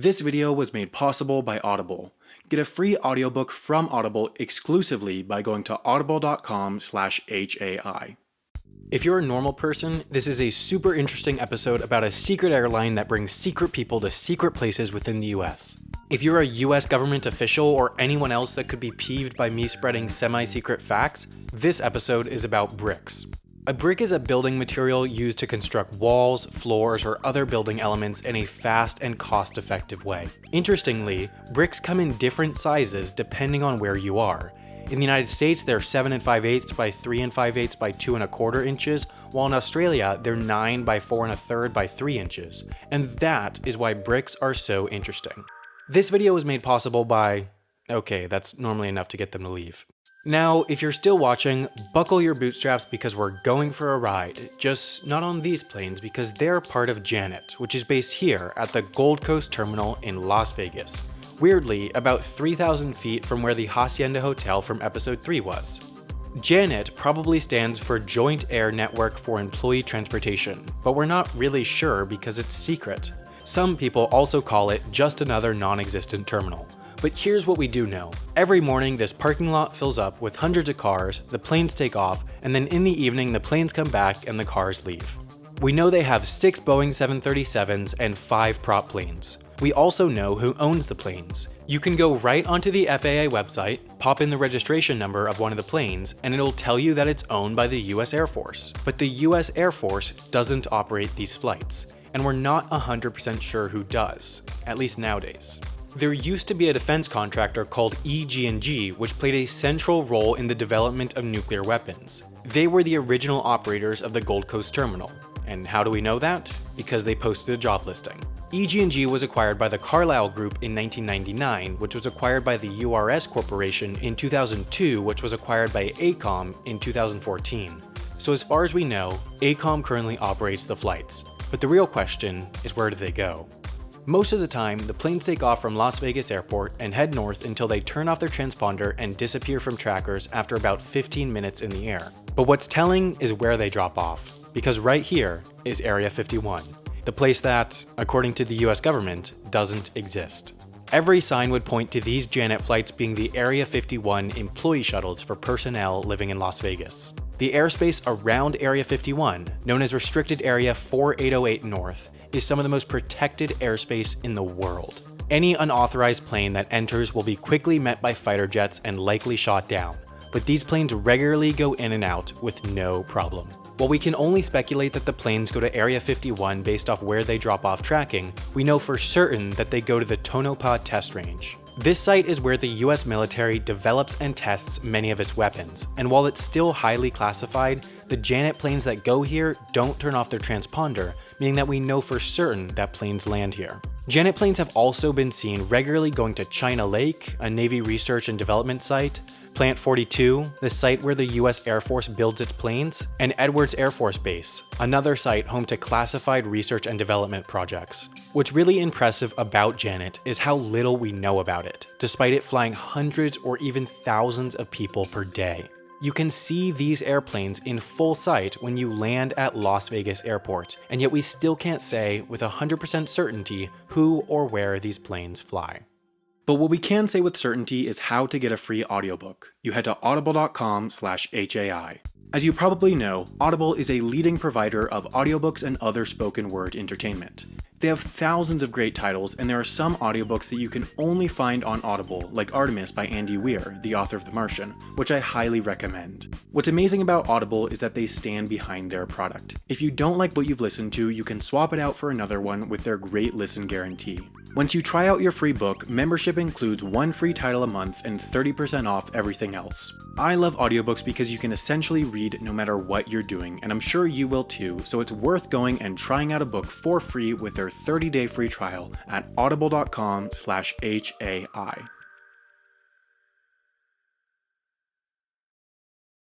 This video was made possible by Audible. Get a free audiobook from Audible exclusively by going to audible.com/HAI. If you're a normal person, this is a super interesting episode about a secret airline that brings secret people to secret places within the US. If you're a US government official or anyone else that could be peeved by me spreading semi-secret facts, this episode is about bricks. A brick is a building material used to construct walls, floors, or other building elements in a fast and cost-effective way. Interestingly, bricks come in different sizes depending on where you are. In the United States, they're 7 5/8 by 3 5/8 by 2 1/4 inches, while in Australia, they're 9 by 4 1/3 by 3 inches. And that is why bricks are so interesting. This video was made possible by... okay, that's normally enough to get them to leave. Now, if you're still watching, buckle your bootstraps because we're going for a ride, just not on these planes because they're part of Janet, which is based here at the Gold Coast Terminal in Las Vegas. Weirdly, about 3,000 feet from where the Hacienda Hotel from episode 3 was. Janet probably stands for Joint Air Network for Employee Transportation, but we're not really sure because it's secret. Some people also call it just another non-existent terminal. But here's what we do know. Every morning, this parking lot fills up with hundreds of cars, the planes take off, and then in the evening, the planes come back and the cars leave. We know they have 6 Boeing 737s and 5 prop planes. We also know who owns the planes. You can go right onto the FAA website, pop in the registration number of one of the planes, and it'll tell you that it's owned by the US Air Force. But the US Air Force doesn't operate these flights, and we're not 100% sure who does, at least nowadays. There used to be a defense contractor called EG&G, which played a central role in the development of nuclear weapons. They were the original operators of the Gold Coast Terminal. And how do we know that? Because they posted a job listing. EG&G was acquired by the Carlyle Group in 1999, which was acquired by the URS Corporation in 2002, which was acquired by AECOM in 2014. So as far as we know, AECOM currently operates the flights. But the real question is, where do they go? Most of the time, the planes take off from Las Vegas Airport and head north until they turn off their transponder and disappear from trackers after about 15 minutes in the air. But what's telling is where they drop off, because right here is Area 51, the place that, according to the US government, doesn't exist. Every sign would point to these Janet flights being the Area 51 employee shuttles for personnel living in Las Vegas. The airspace around Area 51, known as Restricted Area 4808 North, is some of the most protected airspace in the world. Any unauthorized plane that enters will be quickly met by fighter jets and likely shot down, but these planes regularly go in and out with no problem. While we can only speculate that the planes go to Area 51 based off where they drop off tracking, we know for certain that they go to the Tonopah Test Range. This site is where the US military develops and tests many of its weapons, and while it's still highly classified, the Janet planes that go here don't turn off their transponder, meaning that we know for certain that planes land here. Janet planes have also been seen regularly going to China Lake, a Navy research and development site, Plant 42, the site where the US Air Force builds its planes, and Edwards Air Force Base, another site home to classified research and development projects. What's really impressive about Janet is how little we know about it, despite it flying hundreds or even thousands of people per day. You can see these airplanes in full sight when you land at Las Vegas Airport, and yet we still can't say with 100% certainty who or where these planes fly. But what we can say with certainty is how to get a free audiobook. You head to audible.com/HAI. As you probably know, Audible is a leading provider of audiobooks and other spoken word entertainment. They have thousands of great titles, and there are some audiobooks that you can only find on Audible, like Artemis by Andy Weir, the author of The Martian, which I highly recommend. What's amazing about Audible is that they stand behind their product. If you don't like what you've listened to, you can swap it out for another one with their great listen guarantee. Once you try out your free book, membership includes 1 free title a month and 30% off everything else. I love audiobooks because you can essentially read no matter what you're doing, and I'm sure you will too, so it's worth going and trying out a book for free with their 30-day free trial at audible.com/HAI.